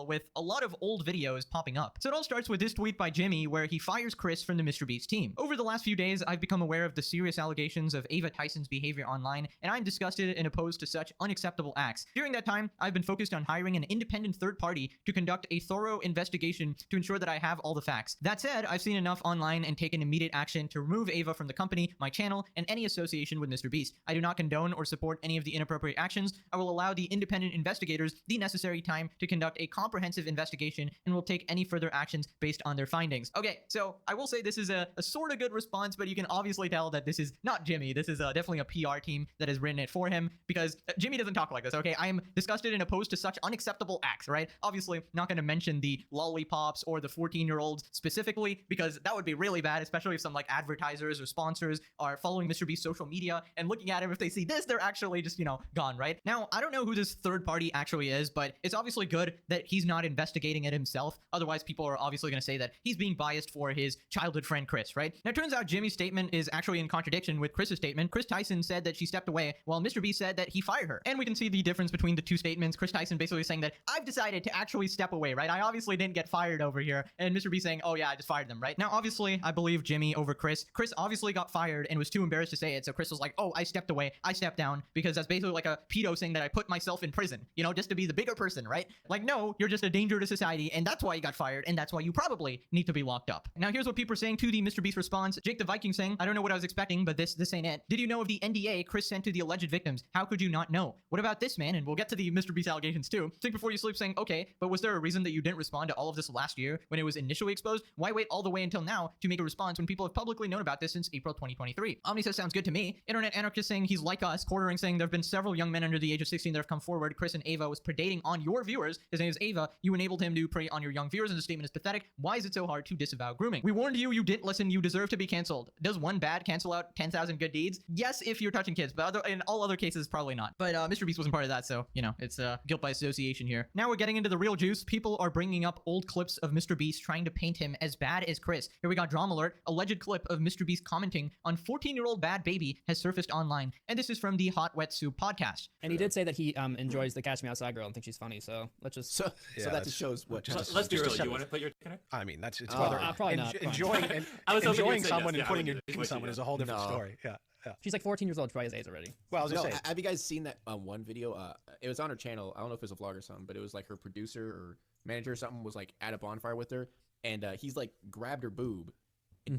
with a lot of old videos popping up. So it all starts with this tweet by Jimmy where he fires Chris from the MrBeast team. Over the last few days, I've become aware of the serious allegations of Ava Tyson's behavior online, and I'm disgusted and opposed to such unacceptable acts. During that time, I've been focused on hiring an independent third party to conduct a thorough investigation to ensure that I have all the facts. That said, I've seen enough online and taken immediate action to remove Ava from the company, my channel, and any association with MrBeast. I do not condone or support any of the inappropriate actions. I will allow the independent investigators the necessary time to conduct a comprehensive investigation and will take any further actions based on their findings. Okay, so I will say this is a sort of good response, but you can obviously tell that this is not Jimmy. This is definitely a PR team that has written it for him, because Jimmy doesn't talk like this, okay? I am disgusted and opposed to such unacceptable acts, right? Obviously, not going to mention the lollipops or the 14-year-olds specifically, because that would be really bad, especially if some like advertisers or sponsors are following MrBeast's social media and looking at him. If they see this, they're actually just, gone, right? Now, I don't know who this third party actually is, but it's obviously good that he's not investigating it himself. Otherwise, people are obviously going to say that he's being biased for his childhood friend Chris, right? Now, it turns out Jimmy's statement is actually in contradiction with Chris's statement. Chris Tyson said that she stepped away, while MrBeast said that he fired her. And we can see the difference between the two statements. Chris Tyson basically saying that I've decided to actually step away, right? I obviously didn't get fired over here. And MrBeast saying, oh yeah, I just fired them, right? Now, obviously, I believe Jimmy over Chris. Chris obviously got fired and was too embarrassed to say it. So Chris was like, oh, I stepped away. I stepped down, because that's basically like a pedo saying that I put myself in prison, just to be the bigger person, right? Like, no, you're just a danger to society, and that's why you got fired, and that's why you probably need to be locked up. Now, here's what people are saying to the MrBeast response. Jake the Viking saying, I don't know what I was expecting, but this ain't it. Did you know of the NDA Chris sent to the alleged victims? How could you not know? What about this, man? And we'll get to the MrBeast allegations too. Think before you sleep saying, okay, but was there a reason that you didn't respond to all of this last year when it was initially exposed? Why wait all the way until now to make a response when people have publicly known about this since April 2023? Omni says, sounds good to me. Internet Anarchist saying he's like us. Quartering saying there have been several young men under the age of 16 that have come forward. Chris and Ava was predating on your viewers. His name is Ava. You enabled him to prey on your young viewers, and the statement is pathetic. Why is it so hard to disavow grooming? We warned you, you didn't listen, you deserve to be canceled. Does one bad cancel out 10,000 good deeds? Yes, if you're touching kids, but in all other cases, probably not. But MrBeast wasn't part of that, so, it's guilt by association here. Now we're getting into the real juice. People are bringing up old clips of MrBeast trying to paint him as bad as Chris. Here we got drama alert. Alleged clip of MrBeast commenting on 14-year-old bad baby has surfaced online, and this is from the Hot Wet Soup podcast. And he did say that he enjoys the Catch Me Outside girl and thinks she's funny, so let's just... So that just shows what... Let's be real. Do you want to put your dick in it? I mean, it's probably not. Enjoying someone and putting your dick in someone is a whole different story. Yeah. She's like 14 years old, twice his age already. Well, I was gonna say, have you guys seen that one video? It was on her channel. I don't know if it was a vlog or something, but it was like her producer or manager or something was like at a bonfire with her, and he's like grabbed her boob.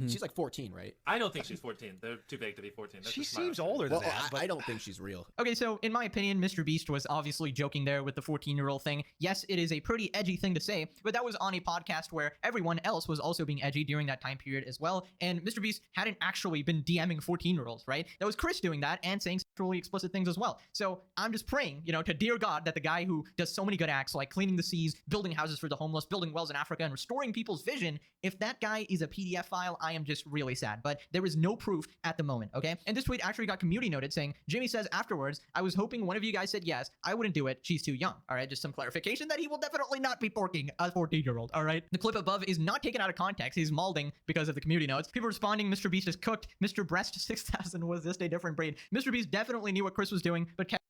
She's like 14, right? I don't think she's 14. They're too big to be 14. She seems older than that. I don't think she's real. Okay, so in my opinion, MrBeast was obviously joking there with the 14-year-old thing. Yes, it is a pretty edgy thing to say, but that was on a podcast where everyone else was also being edgy during that time period as well. And MrBeast hadn't actually been DMing 14-year-olds, right? That was Chris doing that and saying sexually explicit things as well. So I'm just praying, to dear God, that the guy who does so many good acts like cleaning the seas, building houses for the homeless, building wells in Africa, and restoring people's vision, if that guy is a PDF file, I am just really sad. But there is no proof at the moment, okay? And this tweet actually got community noted saying, Jimmy says afterwards, I was hoping one of you guys said yes. I wouldn't do it. She's too young. All right, just some clarification that he will definitely not be porking a 14-year-old, all right? The clip above is not taken out of context. He's malding because of the community notes. People responding, MrBeast is cooked. Mr. Breast 6000 was this a different breed. MrBeast definitely knew what Chris was doing, but kept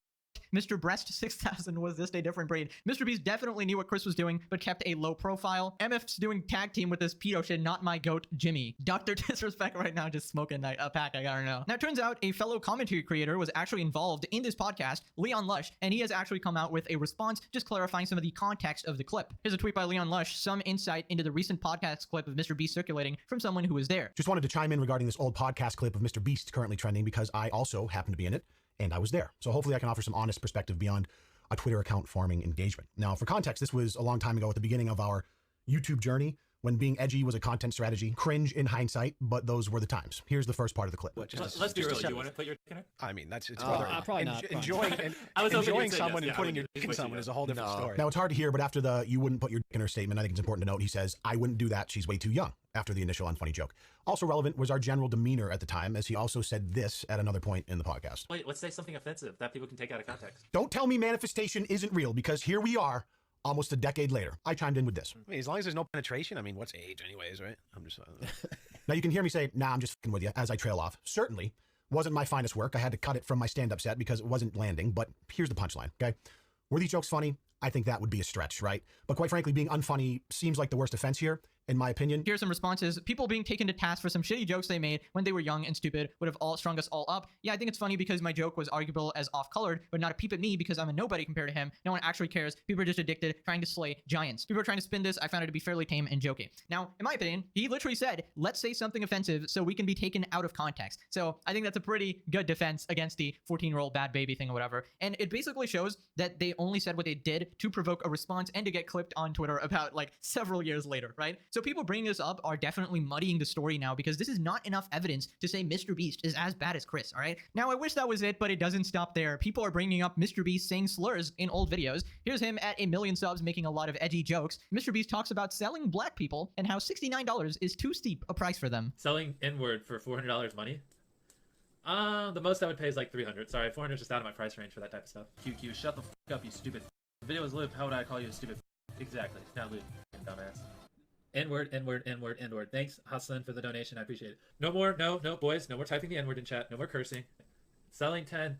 Mr. Breast 6000 was this a different breed. MrBeast definitely knew what Chris was doing, but kept a low profile. MF's doing tag team with this pedo shit, not my goat, Jimmy. Dr. Disrespect right now just smoking a pack, I don't know. Now, it turns out a fellow commentary creator was actually involved in this podcast, Leon Lush, and he has actually come out with a response just clarifying some of the context of the clip. Here's a tweet by Leon Lush, some insight into the recent podcast clip of MrBeast circulating from someone who was there. Just wanted to chime in regarding this old podcast clip of MrBeast currently trending because I also happen to be in it. And I was there. So hopefully I can offer some honest perspective beyond a Twitter account farming engagement. Now, for context, this was a long time ago at the beginning of our YouTube journey when being edgy was a content strategy. Cringe in hindsight, but those were the times. Here's the first part of the clip. Let's be real. Do you want to put your dick in it? I mean, it's probably not. Enjoying someone and putting your dick in someone is a whole different story. Now, it's hard to hear, but after the you wouldn't put your dick in her statement, I think it's important to note, he says, I wouldn't do that. She's way too young. After the initial unfunny joke. Also relevant was our general demeanor at the time, as he also said this at another point in the podcast. Wait, let's say something offensive that people can take out of context. Don't tell me manifestation isn't real, because here we are, almost a decade later. I chimed in with this. I mean, as long as there's no penetration, I mean, what's age anyways, right? I'm just... Now you can hear me say, nah, I'm just f***ing with you, as I trail off. Certainly wasn't my finest work. I had to cut it from my stand-up set because it wasn't landing, but here's the punchline, okay? Were these jokes funny? I think that would be a stretch, right? But quite frankly, being unfunny seems like the worst offense here, in my opinion. Here's some responses. People being taken to task for some shitty jokes they made when they were young and stupid would have all strung us all up. Yeah, I think it's funny because my joke was arguable as off-colored, but not a peep at me because I'm a nobody compared to him. No one actually cares. People are just addicted, trying to slay giants. People are trying to spin this. I found it to be fairly tame and jokey. Now, in my opinion, he literally said, let's say something offensive so we can be taken out of context. So I think that's a pretty good defense against the 14-year-old bad baby thing or whatever. And it basically shows that they only said what they did to provoke a response and to get clipped on Twitter about like several years later, right? So people bringing this up are definitely muddying the story now because this is not enough evidence to say Mr. Beast is as bad as Chris, all right? Now, I wish that was it, but it doesn't stop there. People are bringing up Mr. Beast saying slurs in old videos. Here's him at 1 million subs making a lot of edgy jokes. Mr. Beast talks about selling black people and how $69 is too steep a price for them. Selling N-word for $400 money? The most I would pay is like $300. Sorry, $400 is just out of my price range for that type of stuff. QQ, shut the f up, you stupid. The video is live. How would I call you a stupid? Exactly. Now live, dumbass. N-word, N-word, N-word, N-word. Thanks, Hassan, for the donation. I appreciate it. No more, no, boys. No more typing the N-word in chat. No more cursing. Selling 10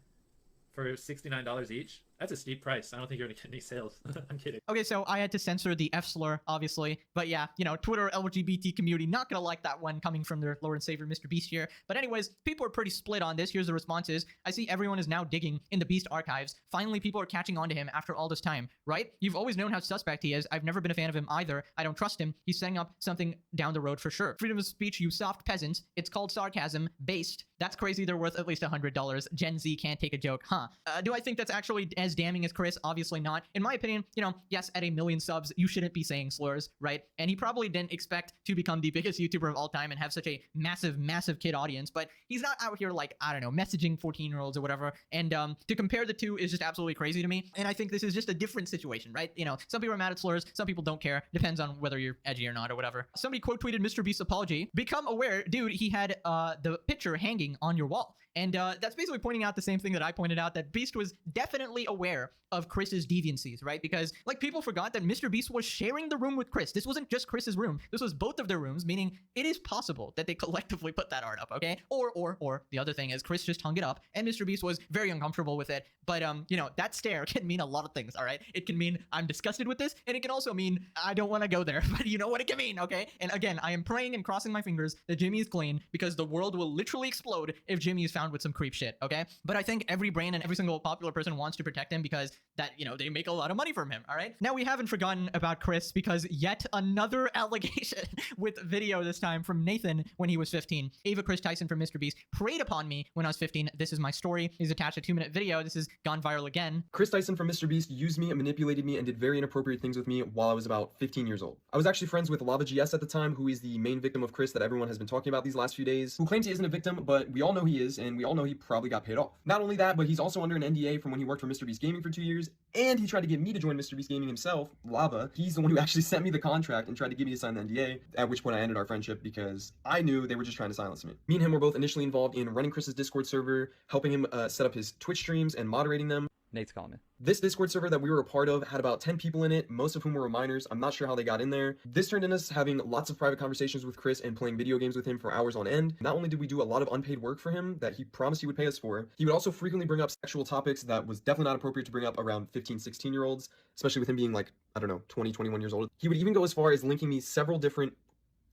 for $69 each. That's a steep price. I don't think you're gonna get any sales. I'm kidding. Okay, so I had to censor the F slur, obviously. But yeah, you know, Twitter LGBT community not gonna like that one coming from their Lord and Savior, Mr. Beast here. But anyways, people are pretty split on this. Here's the responses. I see everyone is now digging in the Beast archives. Finally, people are catching on to him after all this time, right? You've always known how suspect he is. I've never been a fan of him either. I don't trust him. He's setting up something down the road for sure. Freedom of speech, you soft peasants. It's called sarcasm. Based. That's crazy. They're worth at least $100. Gen Z can't take a joke, huh? Do I think that's actually as damning as Chris? Obviously not. In my opinion, you know, yes, at 1 million subs, you shouldn't be saying slurs, right? And he probably didn't expect to become the biggest YouTuber of all time and have such a massive kid audience, but he's not out here like, I don't know, messaging 14-year-olds or whatever. And to compare the two is just absolutely crazy to me. And I think this is just a different situation, right? You know, some people are mad at slurs, some people don't care. Depends on whether you're edgy or not or whatever. Somebody quote tweeted Mr. Beast's apology. Become aware, dude, he had the picture hanging on your wall. And that's basically pointing out the same thing that I pointed out, that Beast was definitely aware of Chris's deviancies, right? Because like people forgot that Mr. Beast was sharing the room with Chris. This wasn't just Chris's room. This was both of their rooms, meaning it is possible that they collectively put that art up, okay? Or the other thing is Chris just hung it up and Mr. Beast was very uncomfortable with it. But you know, that stare can mean a lot of things, all right? It can mean I'm disgusted with this, and it can also mean I don't want to go there, but you know what it can mean, okay? And again, I am praying and crossing my fingers that Jimmy is clean because the world will literally explode if Jimmy is found with some creep shit, okay? But I think every brand and every single popular person wants to protect him because that, you know, they make a lot of money from him, all right? Now we haven't forgotten about Chris because yet another allegation with video this time from Nathan when he was 15. Ava Chris Tyson from Mr. Beast preyed upon me when I was 15. This is my story. He's attached a 2-minute video. This has gone viral again. Chris Tyson from Mr. Beast used me and manipulated me and did very inappropriate things with me while I was about 15 years old. I was actually friends with Lava GS at the time, who is the main victim of Chris that everyone has been talking about these last few days, who claims he isn't a victim, but we all know he is, and we all know he probably got paid off. Not only that, but he's also under an NDA from when he worked for Mr. Beast Gaming for 2 years, and he tried to get me to join Mr. Beast Gaming himself, Lava. He's the one who actually sent me the contract and tried to get me to sign the NDA, at which point I ended our friendship because I knew they were just trying to silence me. Me and him were both initially involved in running Chris's Discord server, helping him set up his Twitch streams and moderating them. Nate's calling me. This Discord server that we were a part of had about 10 people in it, most of whom were minors. I'm not sure how they got in there. This turned into us having lots of private conversations with Chris and playing video games with him for hours on end. Not only did we do a lot of unpaid work for him that he promised he would pay us for, he would also frequently bring up sexual topics that was definitely not appropriate to bring up around 15, 16-year-olds, especially with him being like, I don't know, 20, 21 years old. He would even go as far as linking me several different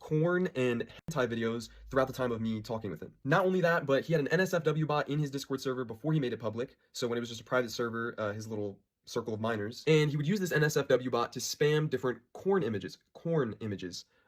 corn and hentai videos throughout the time of me talking with him. Not only that, but he had an NSFW bot in his Discord server before he made it public. So when it was just a private server, his little circle of minors, and he would use this NSFW bot to spam different corn images,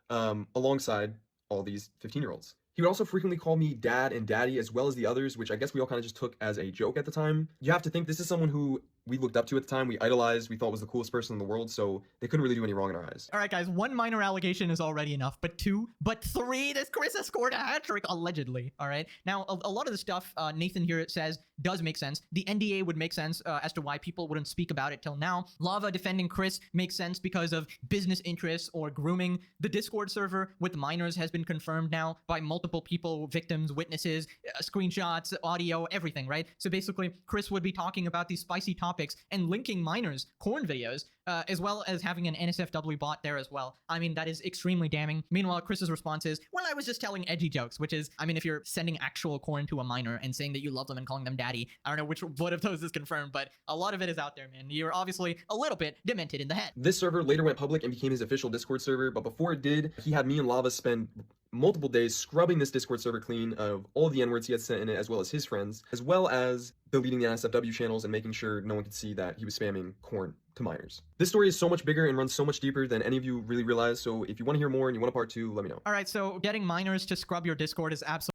alongside all these 15-year-olds. He would also frequently call me dad and daddy as well as the others, which I guess we all kind of just took as a joke at the time. You have to think this is someone who we looked up to at the time, we idolized, we thought was the coolest person in the world, so they couldn't really do any wrong in our eyes. All right, guys, 1 minor allegation is already enough, but 2, but 3, this Chris has scored a hat trick, allegedly, all right? Now, a lot of the stuff Nathan here says does make sense. The NDA would make sense as to why people wouldn't speak about it till now. Lava defending Chris makes sense because of business interests or grooming. The Discord server with minors has been confirmed now by multiple people, victims, witnesses, screenshots, audio, everything, right? So basically, Chris would be talking about these spicy topics topics and linking miners' corn videos, as well as having an NSFW bot there as well. I mean, that is extremely damning. Meanwhile, Chris's response is, well, I was just telling edgy jokes, which is, I mean, if you're sending actual corn to a miner and saying that you love them and calling them daddy, I don't know what of those is confirmed, but a lot of it is out there, man. You're obviously a little bit demented in the head. This server later went public and became his official Discord server, but before it did, he had me and Lava spend multiple days scrubbing this Discord server clean of all the N-words he had sent in it, as well as his friends, as well as deleting the NSFW channels and making sure no one could see that he was spamming corn to miners. This story is so much bigger and runs so much deeper than any of you really realize, so if you want to hear more and you want a part 2, let me know. All right, so getting miners to scrub your Discord is absolutely